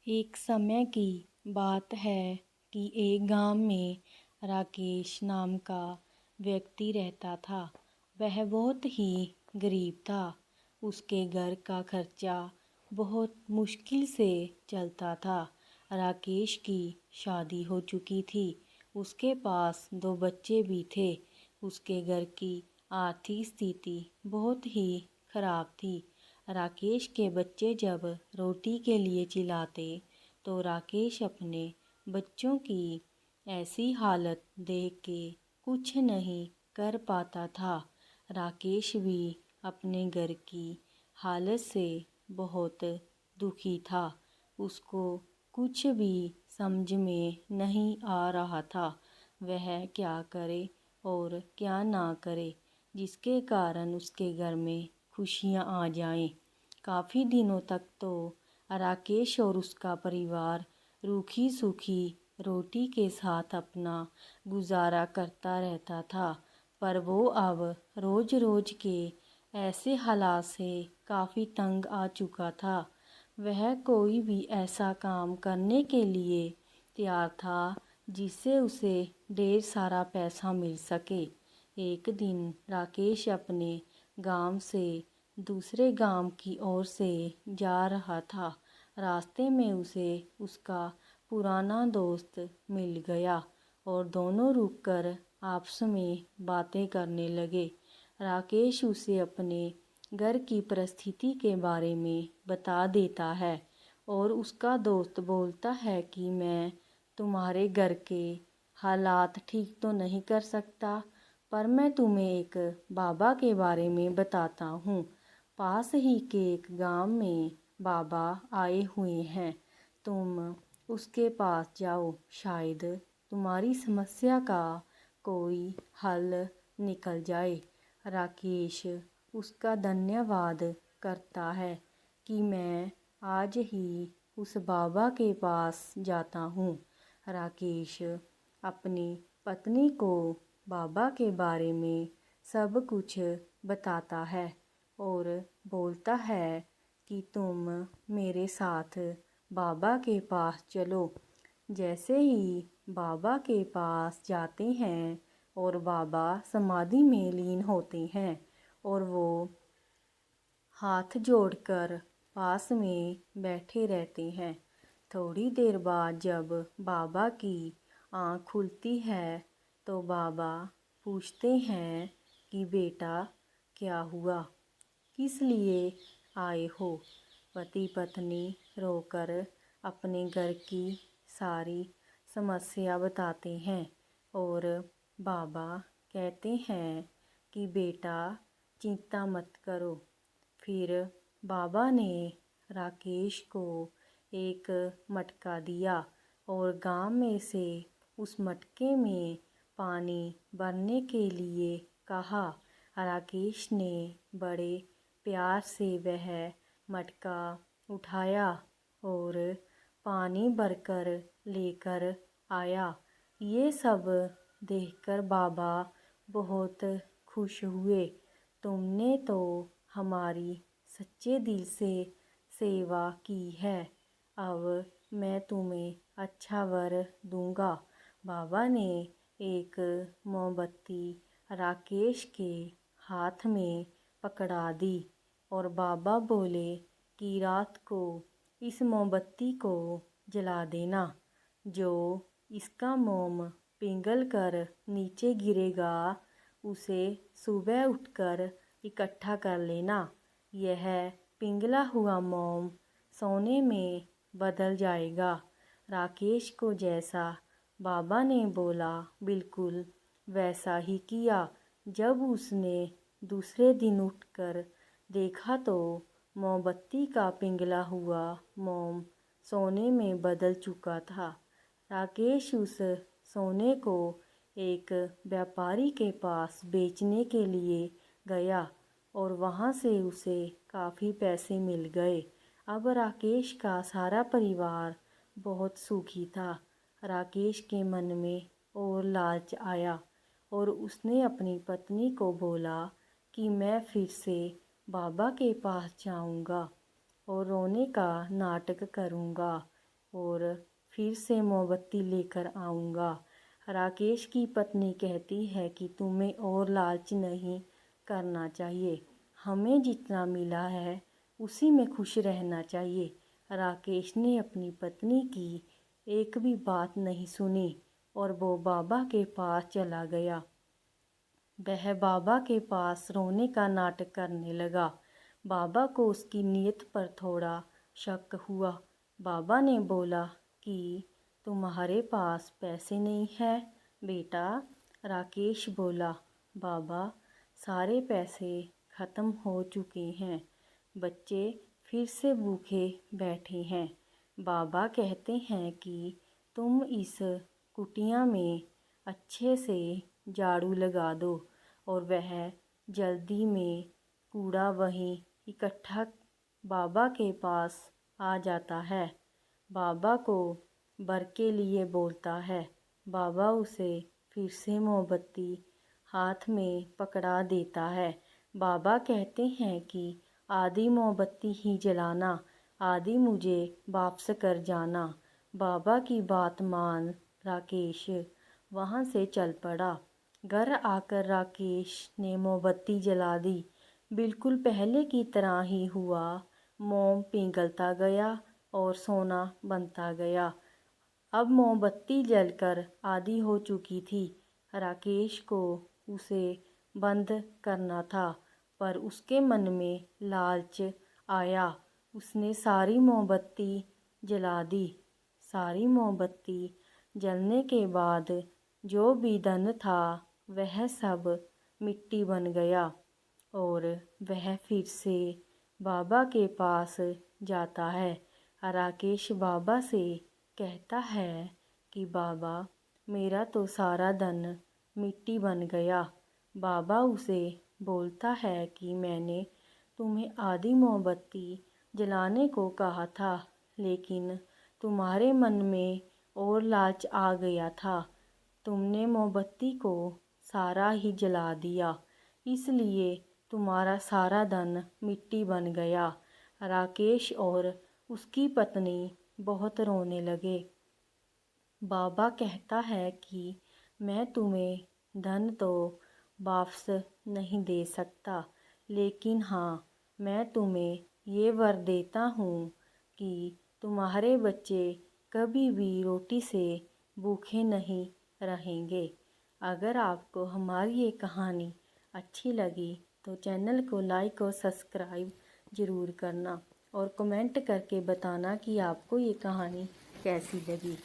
एक समय की बात है कि एक गांव में राकेश नाम का व्यक्ति रहता था। वह बहुत ही गरीब था। उसके घर का खर्चा बहुत मुश्किल से चलता था। राकेश की शादी हो चुकी थी। उसके पास 2 बच्चे भी थे। उसके घर की आर्थिक स्थिति बहुत ही खराब थी। राकेश के बच्चे जब रोटी के लिए चिल्लाते तो राकेश अपने बच्चों की ऐसी हालत देख के कुछ नहीं कर पाता था। राकेश भी अपने घर की हालत से बहुत दुखी था। उसको कुछ भी समझ में नहीं आ रहा था वह क्या करे और क्या ना करे जिसके कारण उसके घर में खुशियाँ आ जाएं। काफ़ी दिनों तक तो राकेश और उसका परिवार रूखी सूखी रोटी के साथ अपना गुजारा करता रहता था। पर वो अब रोज़ रोज़ के ऐसे हालात से काफ़ी तंग आ चुका था। वह कोई भी ऐसा काम करने के लिए तैयार था जिससे उसे ढेर सारा पैसा मिल सके। एक दिन राकेश अपने गांव से दूसरे गांव की ओर से जा रहा था। रास्ते में उसे उसका पुराना दोस्त मिल गया और दोनों रुककर आपस में बातें करने लगे। राकेश उसे अपने घर की परिस्थिति के बारे में बता देता है और उसका दोस्त बोलता है कि मैं तुम्हारे घर के हालात ठीक तो नहीं कर सकता, पर मैं तुम्हें एक बाबा के बारे में बताता हूँ। पास ही के एक गांव में बाबा आए हुए हैं। तुम उसके पास जाओ, शायद तुम्हारी समस्या का कोई हल निकल जाए। राकेश उसका धन्यवाद करता है कि मैं आज ही उस बाबा के पास जाता हूँ। राकेश अपनी पत्नी को बाबा के बारे में सब कुछ बताता है और बोलता है कि तुम मेरे साथ बाबा के पास चलो। जैसे ही बाबा के पास जाते हैं और बाबा समाधि में लीन होते हैं और वो हाथ जोड़कर पास में बैठे रहते हैं। थोड़ी देर बाद जब बाबा की आँख खुलती है तो बाबा पूछते हैं कि बेटा क्या हुआ, किस लिए आए हो। पति पत्नी रोकर अपने घर की सारी समस्या बताते हैं और बाबा कहते हैं कि बेटा चिंता मत करो। फिर बाबा ने राकेश को एक मटका दिया और गांव में से उस मटके में पानी भरने के लिए कहा। राकेश ने बड़े प्यार से वह मटका उठाया और पानी भरकर लेकर आया। ये सब देखकर बाबा बहुत खुश हुए। तुमने तो हमारी सच्चे दिल से सेवा की है, अब मैं तुम्हें अच्छा वर दूंगा। बाबा ने एक मोमबत्ती राकेश के हाथ में पकड़ा दी और बाबा बोले कि रात को इस मोमबत्ती को जला देना। जो इसका मोम पिघल कर नीचे गिरेगा उसे सुबह उठकर इकट्ठा कर लेना। यह पिघला हुआ मोम सोने में बदल जाएगा। राकेश को जैसा बाबा ने बोला बिल्कुल वैसा ही किया। जब उसने दूसरे दिन उठकर देखा तो मोमबत्ती का पिघला हुआ मोम सोने में बदल चुका था। राकेश उस सोने को एक व्यापारी के पास बेचने के लिए गया और वहाँ से उसे काफ़ी पैसे मिल गए। अब राकेश का सारा परिवार बहुत सुखी था। राकेश के मन में और लालच आया और उसने अपनी पत्नी को बोला कि मैं फिर से बाबा के पास जाऊंगा और रोने का नाटक करूंगा। और फिर से मोमबत्ती लेकर आऊँगा। राकेश की पत्नी कहती है कि तुम्हें और लालच नहीं करना चाहिए, हमें जितना मिला है उसी में खुश रहना चाहिए। राकेश ने अपनी पत्नी की एक भी बात नहीं सुनी और वो बाबा के पास चला गया। वह बाबा के पास रोने का नाटक करने लगा। बाबा को उसकी नीयत पर थोड़ा शक हुआ। बाबा ने बोला कि तुम्हारे पास पैसे नहीं है बेटा। राकेश बोला, बाबा सारे पैसे ख़त्म हो चुके हैं, बच्चे फिर से भूखे बैठे हैं। बाबा कहते हैं कि तुम इस कुटिया में अच्छे से झाड़ू लगा दो और वह जल्दी में कूड़ा वहीं इकट्ठा बाबा के पास आ जाता है। बाबा को बर के लिए बोलता है। बाबा उसे फिर से मोमबत्ती हाथ में पकड़ा देता है। बाबा कहते हैं कि आधी मोमबत्ती ही जलाना, आधी मुझे वापस कर जाना। बाबा की बात मान राकेश वहाँ से चल पड़ा। घर आकर राकेश ने मोमबत्ती जला दी। बिल्कुल पहले की तरह ही हुआ। मोम पिघलता गया और सोना बनता गया। अब मोमबत्ती जलकर आधी हो चुकी थी। राकेश को उसे बंद करना था, पर उसके मन में लालच आया। उसने सारी मोमबत्ती जला दी। सारी मोमबत्ती जलने के बाद जो भी धन था वह सब मिट्टी बन गया और वह फिर से बाबा के पास जाता है। राकेश बाबा से कहता है कि बाबा मेरा तो सारा धन मिट्टी बन गया। बाबा उसे बोलता है कि मैंने तुम्हें आधी मोमबत्ती जलाने को कहा था, लेकिन तुम्हारे मन में और लालच आ गया था। तुमने मोमबत्ती को सारा ही जला दिया, इसलिए तुम्हारा सारा धन मिट्टी बन गया। राकेश और उसकी पत्नी बहुत रोने लगे। बाबा कहता है कि मैं तुम्हें धन तो वापस नहीं दे सकता, लेकिन हाँ, मैं तुम्हें ये वर देता हूँ कि तुम्हारे बच्चे कभी भी रोटी से भूखे नहीं रहेंगे। अगर आपको हमारी ये कहानी अच्छी लगी तो चैनल को लाइक और सब्सक्राइब ज़रूर करना और कमेंट करके बताना कि आपको ये कहानी कैसी लगी।